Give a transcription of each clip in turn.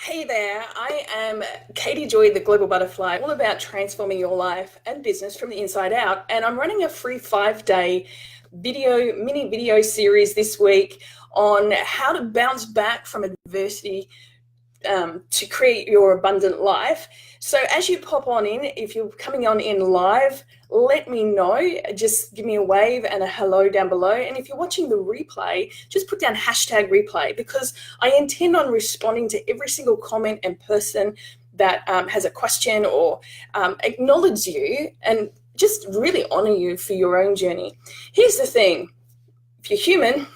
Hey there, I am Katie Joy, the Global Butterfly, all about transforming your life and business from the inside out. And I'm running a free 5-day mini video series this week on how to bounce back from adversity to create your abundant life. So as you pop on in, if you're coming on in live, let me know. Just give me a wave and a hello down below. And if you're watching the replay, just put down #replay, because I intend on responding to every single comment and person that has a question or acknowledge you and just really honor you for your own journey. Here's the thing. If you're human,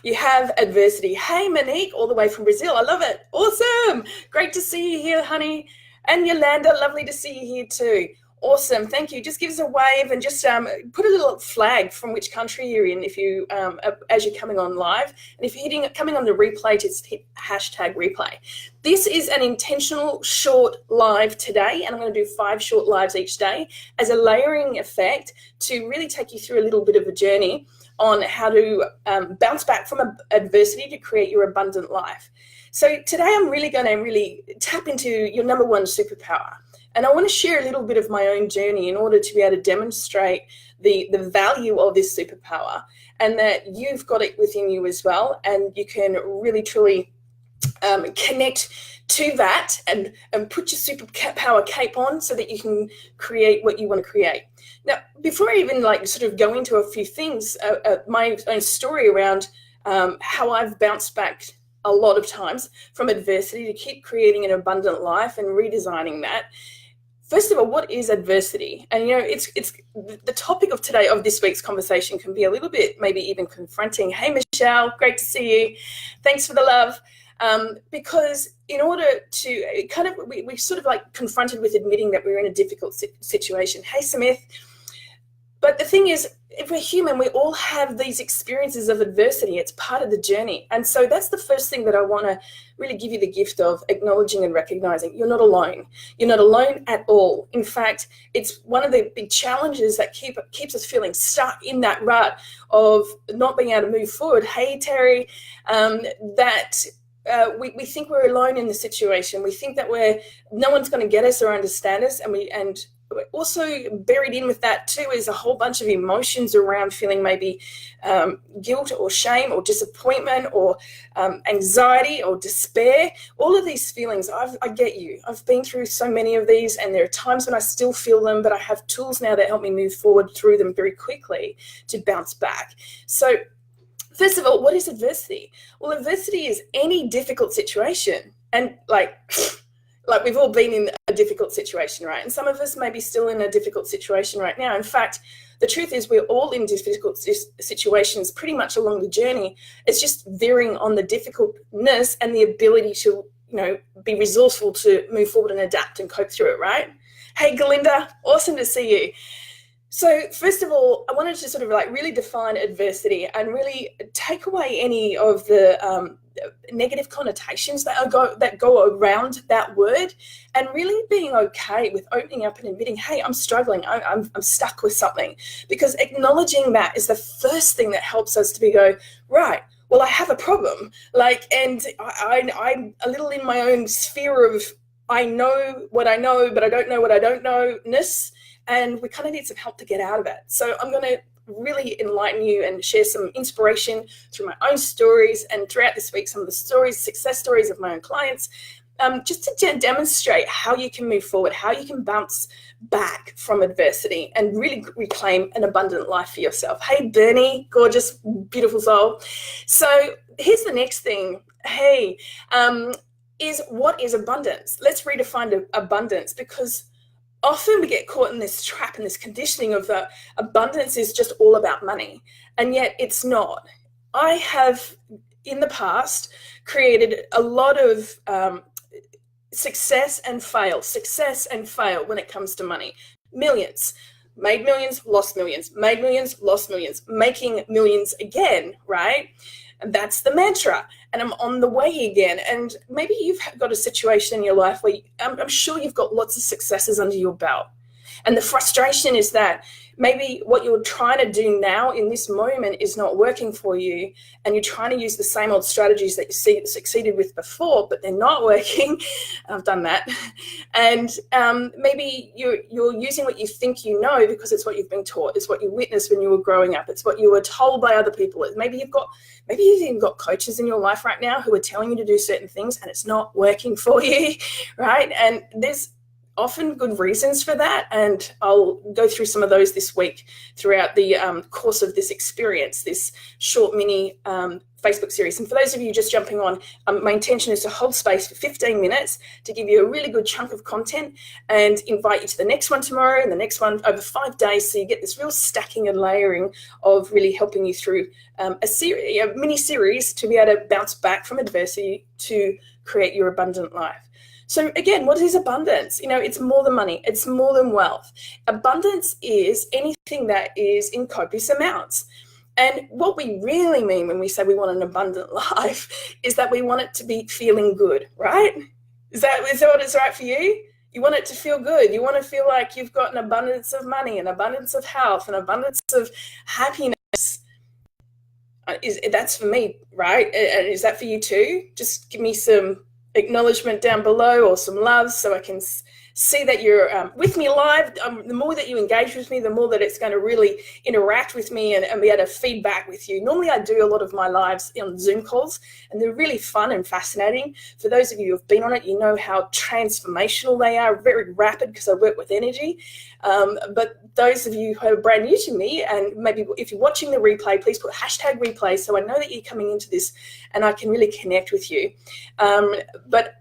you have adversity. Hey, Monique, all the way from Brazil. I love it. Awesome. Great to see you here, honey. And Yolanda, lovely to see you here too. Awesome. Thank you. Just give us a wave and just put a little flag from which country you're in if you as you're coming on live. And if you're coming on the replay, just hit #replay. This is an intentional short live today, and I'm going to do 5 short lives each day as a layering effect to really take you through a little bit of a journey on how to bounce back from adversity to create your abundant life. So today I'm really going to tap into your number one superpower. And I want to share a little bit of my own journey in order to be able to demonstrate the value of this superpower, and that you've got it within you as well. And you can really, truly connect to that and put your superpower cape on so that you can create what you want to create. Now, before I even sort of go into a few things, my own story around how I've bounced back a lot of times from adversity to keep creating an abundant life and redesigning that. First of all, what is adversity? And it's the topic of this week's conversation can be a little bit maybe even confronting. Hey, Michelle, great to see you. Thanks for the love. Because in order to we sort of confronted with admitting that we're in a difficult situation. Hey, Smith. But the thing is, if we're human, we all have these experiences of adversity. It's part of the journey. And so that's the first thing that I want to really give you the gift of, acknowledging and recognizing. You're not alone. You're not alone at all. In fact, it's one of the big challenges that keeps us feeling stuck in that rut of not being able to move forward. Hey, Terry, we think we're alone in the situation. We think that no one's going to get us or understand us, and also buried in with that too is a whole bunch of emotions around feeling maybe guilt or shame or disappointment or anxiety or despair. All of these feelings, I get you. I've been through so many of these, and there are times when I still feel them, but I have tools now that help me move forward through them very quickly to bounce back. So first of all, what is adversity? Well, adversity is any difficult situation. And we've all been in a difficult situation, right? And some of us may be still in a difficult situation right now. In fact, the truth is we're all in difficult situations pretty much along the journey. It's just varying on the difficultness and the ability to, be resourceful to move forward and adapt and cope through it, right? Hey, Galinda, awesome to see you. So first of all, I wanted to sort of really define adversity and really take away any of the negative connotations that go around that word, and really being okay with opening up and admitting, hey, I'm struggling, I'm stuck with something, because acknowledging that is the first thing that helps us to go, right, well, I have a problem, and I'm a little in my own sphere of I know what I know, but I don't know what I don't know-ness. And we kind of need some help to get out of it. So I'm going to really enlighten you and share some inspiration through my own stories, and throughout this week, some of the success stories of my own clients, just to demonstrate how you can move forward, how you can bounce back from adversity and really reclaim an abundant life for yourself. Hey, Bernie, gorgeous, beautiful soul. So here's the next thing. Hey, is what is abundance? Let's redefine abundance, because often we get caught in this trap and this conditioning of the abundance is just all about money, and yet it's not. I have in the past created a lot of success and fail when it comes to money. Millions, made millions, lost millions, made millions, lost millions, making millions again, right? And that's the mantra. And I'm on the way again. And maybe you've got a situation in your life where I'm sure you've got lots of successes under your belt. And the frustration is that maybe what you're trying to do now in this moment is not working for you, and you're trying to use the same old strategies that you succeeded with before, but they're not working. I've done that. And maybe you're using what you think you know because it's what you've been taught. It's what you witnessed when you were growing up. It's what you were told by other people. Maybe you've even got coaches in your life right now who are telling you to do certain things and it's not working for you, right? And there's often good reasons for that, and I'll go through some of those this week throughout the course of this experience, this short mini Facebook series. And for those of you just jumping on, my intention is to hold space for 15 minutes to give you a really good chunk of content and invite you to the next one tomorrow and the next one over 5 days, so you get this real stacking and layering of really helping you through a mini series to be able to bounce back from adversity to create your abundant life. So again, what is abundance? It's more than money. It's more than wealth. Abundance is anything that is in copious amounts. And what we really mean when we say we want an abundant life is that we want it to be feeling good, right? Is that what it's right for you? You want it to feel good. You want to feel like you've got an abundance of money, an abundance of health, an abundance of happiness. That's for me, right? And is that for you too? Just give me some acknowledgement down below or some love so I can see that you're with me live. The more that you engage with me, the more that it's going to really interact with me and be able to feedback with you. Normally I do a lot of my lives on Zoom calls, and they're really fun and fascinating. For those of you who have been on it, you know how transformational they are, very rapid because I work with energy. But those of you who are brand new to me, and maybe if you're watching the replay, please put #replay so I know that you're coming into this and I can really connect with you. But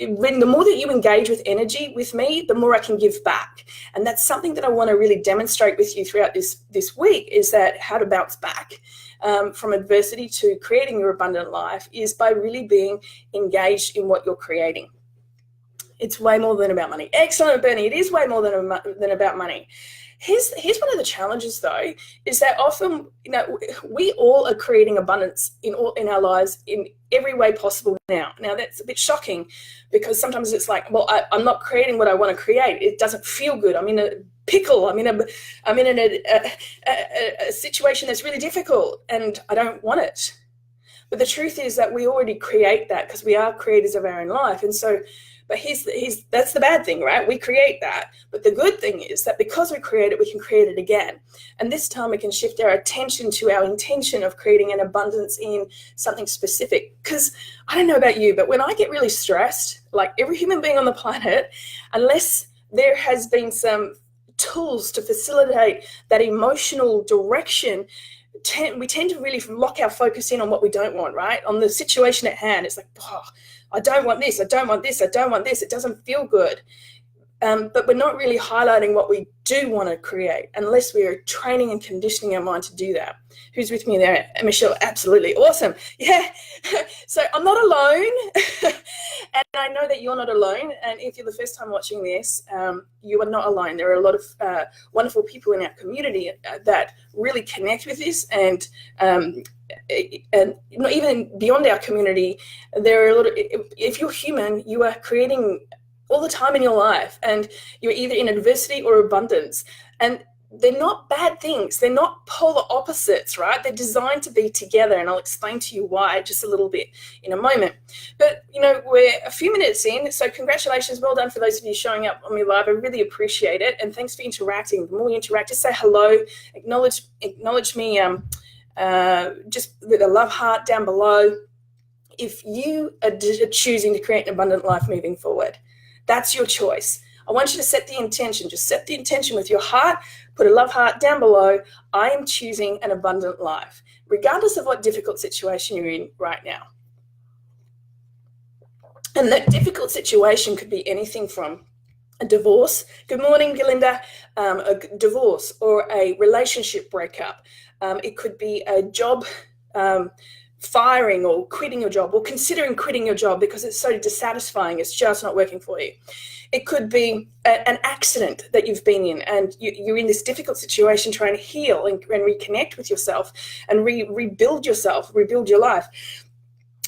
when the more that you engage with energy with me, the more I can give back. And that's something that I want to really demonstrate with you throughout this week, is that how to bounce back from adversity to creating your abundant life is by really being engaged in what you're creating. It's way more than about money. Excellent, Bernie. It is way more than about money. Here's one of the challenges, though, is that often, we all are creating abundance in our lives in every way possible now. Now, that's a bit shocking because sometimes it's like, well, I'm not creating what I want to create. It doesn't feel good. I'm in a pickle. I'm in a situation that's really difficult and I don't want it. But the truth is that we already create that because we are creators of our own life. And so, but that's the bad thing, right? We create that. But the good thing is that because we create it, we can create it again. And this time we can shift our attention to our intention of creating an abundance in something specific. Because I don't know about you, but when I get really stressed, like every human being on the planet, unless there has been some tools to facilitate that emotional direction, we tend to really lock our focus in on what we don't want, right? On the situation at hand. It's like, oh, I don't want this, I don't want this, I don't want this. It doesn't feel good. But we're not really highlighting what we do want to create unless we are training and conditioning our mind to do that. Who's with me there? Michelle, absolutely. Awesome. Yeah. So I'm not alone. And I know that you're not alone. And if you're the first time watching this, you are not alone. There are a lot of wonderful people in our community that really connect with this. And not even beyond our community, there are a lot of, if you're human, you are creating all the time in your life, and you're either in adversity or abundance. And they're not bad things. They're not polar opposites, right? They're designed to be together, and I'll explain to you why just a little bit in a moment. But, we're a few minutes in, so congratulations. Well done for those of you showing up on me live. I really appreciate it, and thanks for interacting. The more you interact, just say hello, acknowledge me just with a love heart down below if you are choosing to create an abundant life moving forward. That's your choice. I want you to set the intention. Just set the intention with your heart. Put a love heart down below. I am choosing an abundant life, regardless of what difficult situation you're in right now. And that difficult situation could be anything from a divorce. Good morning, Galinda. A divorce or a relationship breakup. It could be a job firing or quitting your job, or considering quitting your job because it's so dissatisfying, it's just not working for you. It could be an accident that you've been in, and you're in this difficult situation trying to heal and reconnect with yourself and rebuild yourself, rebuild your life.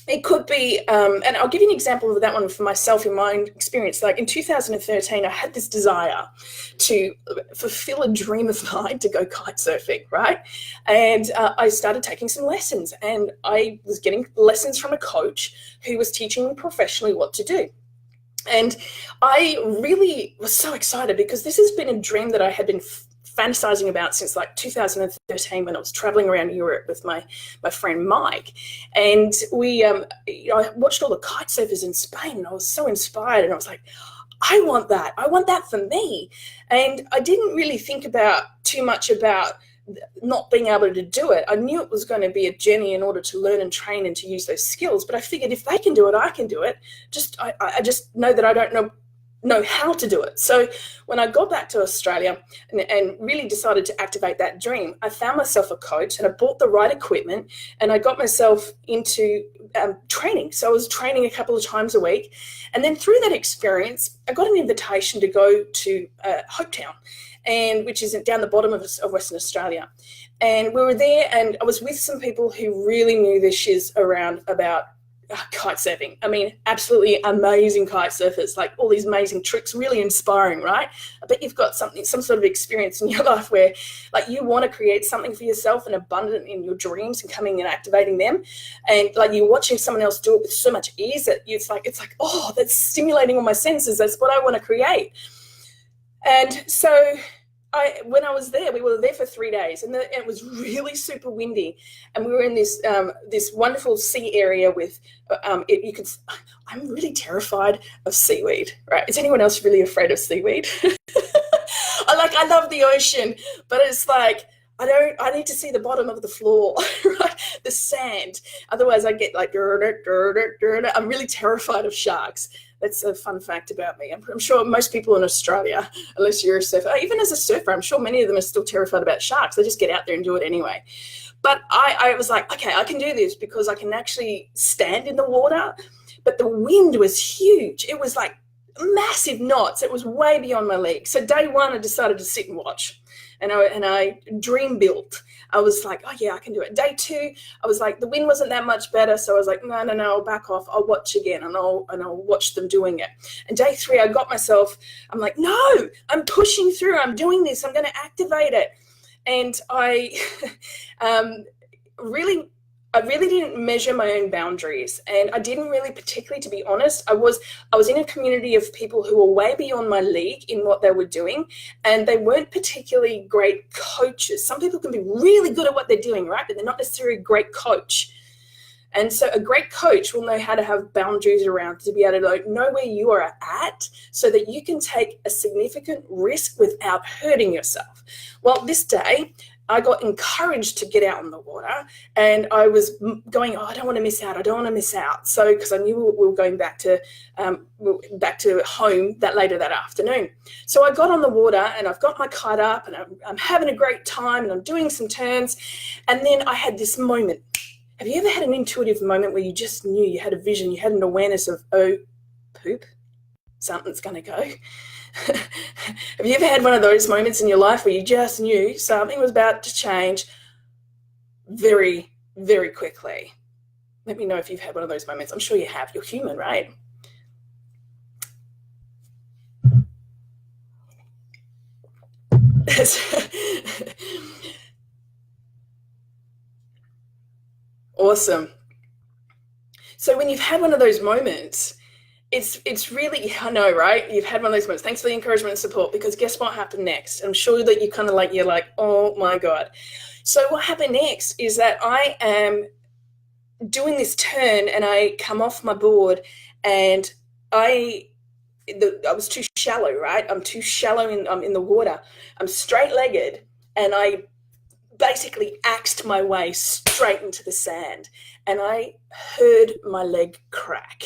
It could be, and I'll give you an example of that one for myself in my experience. Like in 2013, I had this desire to fulfill a dream of mine to go kite surfing, right? And I started taking some lessons, and I was getting lessons from a coach who was teaching me professionally what to do. And I really was so excited because this has been a dream that I had been fantasizing about since like 2013 when I was traveling around Europe with my friend Mike. And I watched all the kite surfers in Spain, and I was so inspired, and I was like, I want that. I want that for me. And I didn't really think about too much about not being able to do it. I knew it was going to be a journey in order to learn and train and to use those skills. But I figured if they can do it, I can do it. I just know that I don't know how to do it. So when I got back to Australia and really decided to activate that dream, I found myself a coach, and I bought the right equipment, and I got myself into training. So I was training a couple of times a week. And then through that experience, I got an invitation to go to Hopetown, which is down the bottom of Western Australia. And we were there, and I was with some people who really knew their shiz about kite surfing. I mean, absolutely amazing kite surfers, like all these amazing tricks, really inspiring, right? I bet you've got some sort of experience in your life where like you want to create something for yourself and abundant in your dreams and coming and activating them. And like you're watching someone else do it with so much ease that it's like, oh, that's stimulating all my senses. That's what I want to create. And so when I was there, we were there for 3 days, and it was really super windy, and we were in this wonderful sea area with I'm really terrified of seaweed, right? Is anyone else really afraid of seaweed? I love the ocean, but it's like I need to see the bottom of the floor, right? The sand. Otherwise I get like, I'm really terrified of sharks. That's a fun fact about me. I'm sure most people in Australia, unless you're a surfer, even as a surfer, I'm sure many of them are still terrified about sharks. They just get out there and do it anyway. But I was like, okay, I can do this because I can actually stand in the water. But the wind was huge. It was like massive knots. It was way beyond my legs. So day one, I decided to sit and watch. And I dream built. I was like, oh yeah, I can do it. Day two, I was like, the wind wasn't that much better. So I was like, no, I'll back off. I'll watch again, and I'll watch them doing it. And day three, I got myself, I'm like, no, I'm pushing through. I'm doing this. I'm going to activate it. And I I really didn't measure my own boundaries, and I didn't really particularly, to be honest. I was in a community of people who were way beyond my league in what they were doing, and they weren't particularly great coaches. Some people can be really good at what they're doing, right? But they're not necessarily a great coach. And so a great coach will know how to have boundaries around to be able to know where you are at so that you can take a significant risk without hurting yourself. Well, this day, I got encouraged to get out in the water, and I was going, oh, I don't want to miss out. So, because I knew we were going back to home later that afternoon. So I got on the water, and I've got my kite up, and I'm having a great time, and I'm doing some turns. And then I had this moment. Have you ever had an intuitive moment where you just knew, you had a vision, you had an awareness of, oh, poop, something's going to go? Have you ever had one of those moments in your life where you just knew something was about to change very, very quickly? Let me know if you've had one of those moments. I'm sure you have. You're human, right? Awesome. So when you've had one of those moments, it's really, I know, right? You've had one of those moments. Thanks for the encouragement and support, because guess what happened next? I'm sure that you kind of you're like, oh my God. So what happened next is that I am doing this turn, and I come off my board, and I was too shallow, right? I'm too shallow in the water. I'm straight-legged, and I basically axed my way straight into the sand, and I heard my leg crack.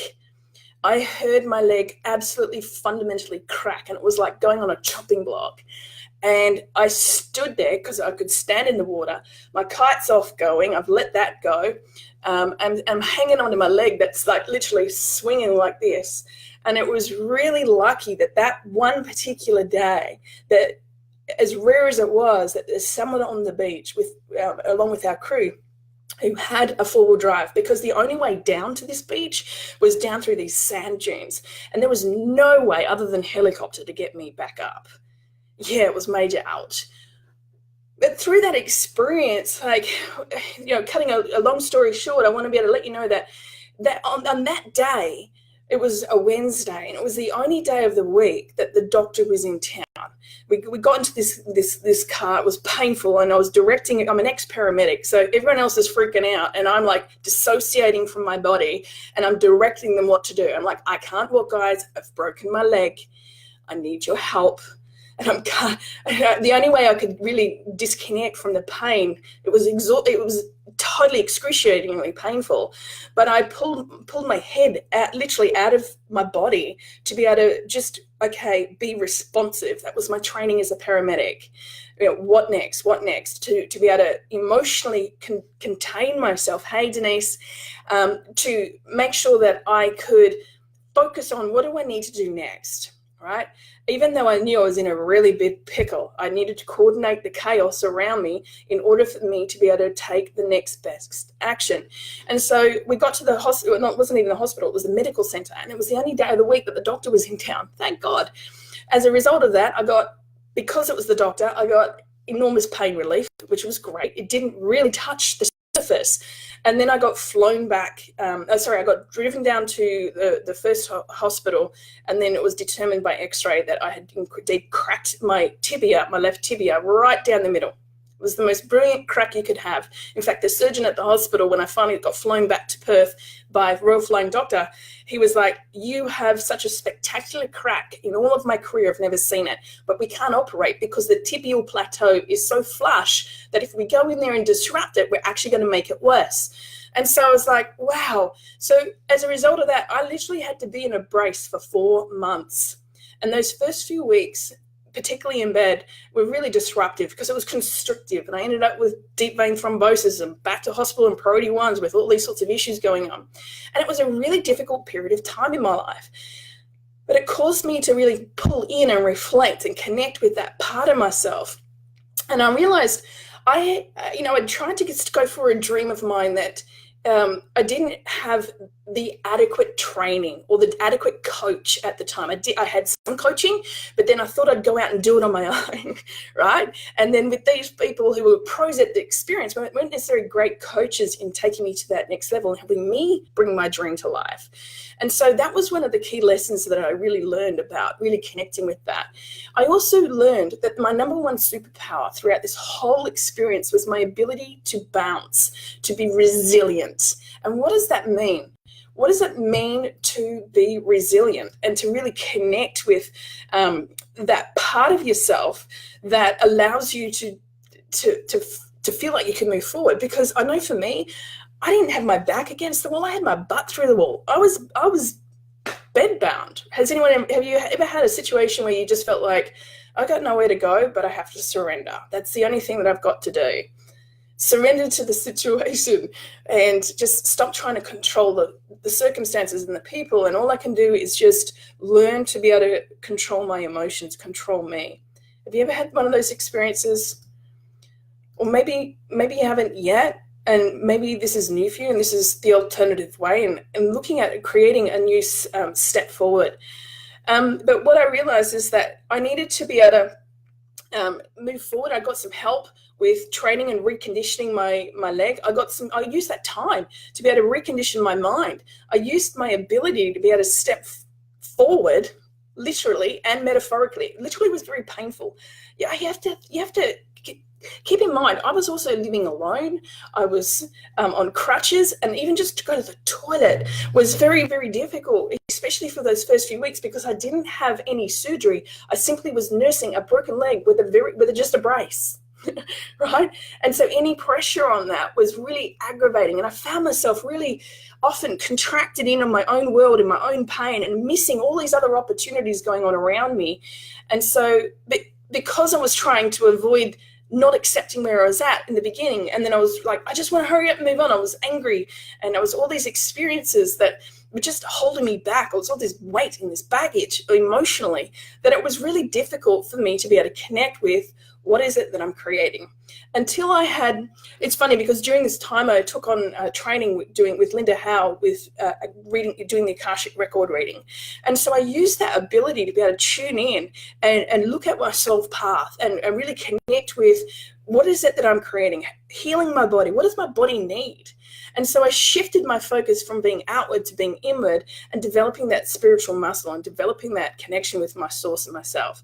I heard my leg absolutely fundamentally crack, and it was like going on a chopping block. And I stood there because I could stand in the water. My kite's off going. I've let that go. I'm hanging onto my leg that's like literally swinging like this. And it was really lucky that one particular day, that as rare as it was, that there's someone on the beach along with our crew who had a four-wheel drive, because the only way down to this beach was down through these sand dunes, and there was no way other than helicopter to get me back up. Yeah, it was major ouch. But through that experience, like, cutting a long story short, I want to be able to let you know that on that day, it was a Wednesday, and it was the only day of the week that the doctor was in town. We got into this car. It was painful, and I was directing it. I'm an ex-paramedic, so everyone else is freaking out, and I'm like dissociating from my body, and I'm directing them what to do. I'm like, I can't walk, guys. I've broken my leg. I need your help. And the only way I could really disconnect from the pain, it was totally excruciatingly painful, but I pulled my head literally out of my body to be able to just, be responsive. That was my training as a paramedic. What next, to be able to emotionally contain myself. Hey, Denise, to make sure that I could focus on what do I need to do next, right? Even though I knew I was in a really big pickle, I needed to coordinate the chaos around me in order for me to be able to take the next best action. And so we got to the hospital. No, it wasn't even the hospital, it was the medical center. And it was the only day of the week that the doctor was in town. Thank God. As a result of that, because it was the doctor, I got enormous pain relief, which was great. It didn't really touch the surface. And then I got flown back. I got driven down to the first hospital, and then it was determined by X-ray that they'd cracked my left tibia, right down the middle. It was the most brilliant crack you could have. In fact, the surgeon at the hospital, when I finally got flown back to Perth by Royal Flying Doctor, he was like, "You have such a spectacular crack. In all of my career, I've never seen it. But we can't operate because the tibial plateau is so flush that if we go in there and disrupt it, we're actually going to make it worse." And so I was like, wow. So as a result of that, I literally had to be in a brace for 4 months. And those first few weeks, particularly in bed, were really disruptive because it was constrictive. And I ended up with deep vein thrombosis and back to hospital and priority ones with all these sorts of issues going on. And it was a really difficult period of time in my life. But it caused me to really pull in and reflect and connect with that part of myself. And I realized I tried to go for a dream of mine that I didn't have the adequate training or the adequate coach at the time. I had some coaching, but then I thought I'd go out and do it on my own, right? And then with these people who were pros at the experience, weren't necessarily great coaches in taking me to that next level and helping me bring my dream to life. And so that was one of the key lessons that I really learned about, really connecting with that. I also learned that my number one superpower throughout this whole experience was my ability to bounce, to be resilient. And what does that mean? What does it mean to be resilient and to really connect with that part of yourself that allows you to feel like you can move forward? Because I know for me, I didn't have my back against the wall. I had my butt through the wall. I was bedbound. Have you ever had a situation where you just felt like, I got nowhere to go, but I have to surrender? That's the only thing that I've got to do. Surrender to the situation and just stop trying to control the circumstances and the people. And all I can do is just learn to be able to control my emotions, control me. Have you ever had one of those experiences? Or maybe you haven't yet, and maybe this is new for you and this is the alternative way, and looking at creating a new step forward. But what I realized is that I needed to be able to move forward. I got some help with training and reconditioning my leg. I used that time to be able to recondition my mind. I used my ability to be able to step forward, literally and metaphorically. Literally was very painful. Yeah, you have to keep in mind, I was also living alone. I was on crutches, and even just to go to the toilet was very, very difficult, especially for those first few weeks, because I didn't have any surgery. I simply was nursing a broken leg with just a brace. Right? And so any pressure on that was really aggravating. And I found myself really often contracted in on my own world, in my own pain, and missing all these other opportunities going on around me. And so because I was trying to avoid not accepting where I was at in the beginning, and then I was like, I just want to hurry up and move on. I was angry, and I was all these experiences that were just holding me back. It was all this weight and this baggage emotionally that it was really difficult for me to be able to connect with what is it that I'm creating. Until I had, it's funny because during this time I took on training with Linda Howe with doing the Akashic record reading. And so I used that ability to be able to tune in and look at my soul path and really connect with what is it that I'm creating, healing my body. What does my body need? And so I shifted my focus from being outward to being inward and developing that spiritual muscle and developing that connection with my source and myself.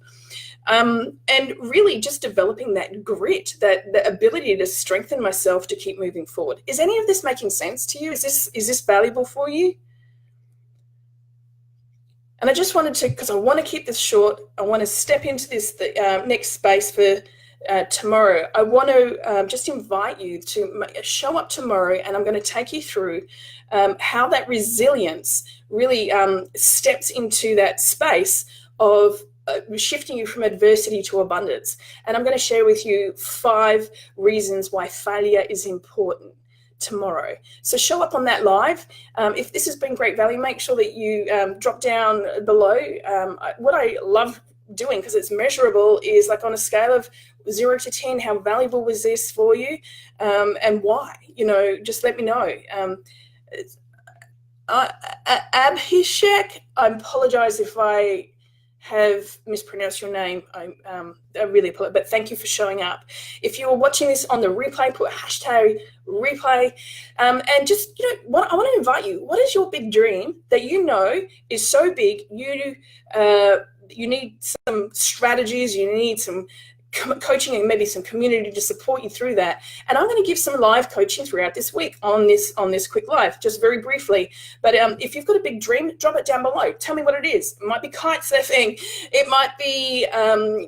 And really just developing that grit, that the ability to strengthen myself to keep moving forward. Is any of this making sense to you? Is this valuable for you? And I just wanted to, because I want to keep this short, I want to step into this next space for tomorrow. I want to just invite you to show up tomorrow, and I'm going to take you through how that resilience really steps into that space of shifting you from adversity to abundance. And I'm going to share with you 5 reasons why failure is important tomorrow. So show up on that live. If this has been great value, make sure that you drop down below. What I love doing, because it's measurable, is like on a scale of 0 to 10, how valuable was this for you, and why? Just let me know. Abhishek, I apologize if I have mispronounced your name. I really apologize, but thank you for showing up. If you are watching this on the replay, put #replay, and just what I want to invite you. What is your big dream that is so big you need some strategies, you need some coaching and maybe some community to support you through that. And I'm going to give some live coaching throughout this week on this quick live, just very briefly. But if you've got a big dream, drop it down below. Tell me what it is. It might be kite surfing. It might be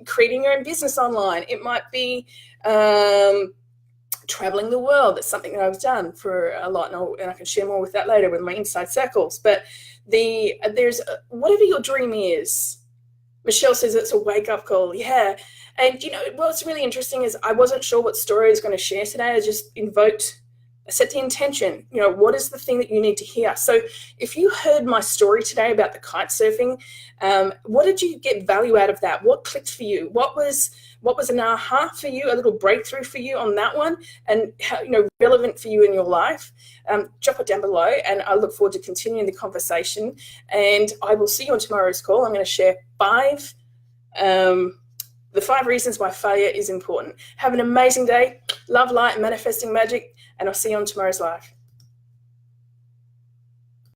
creating your own business online. It might be traveling the world. That's something that I've done for a lot, and I can share more with that later with my inside circles. But there's whatever your dream is. Michelle says it's a wake-up call. Yeah. And, what's really interesting is I wasn't sure what story I was going to share today. I just set the intention. What is the thing that you need to hear? So if you heard my story today about the kite surfing, what did you get value out of that? What clicked for you? What was an aha for you, a little breakthrough for you on that one, and how, relevant for you in your life? Drop it down below, and I look forward to continuing the conversation. And I will see you on tomorrow's call. I'm going to share the 5 reasons why failure is important. Have an amazing day. Love, light, and manifesting magic, and I'll see you on tomorrow's live.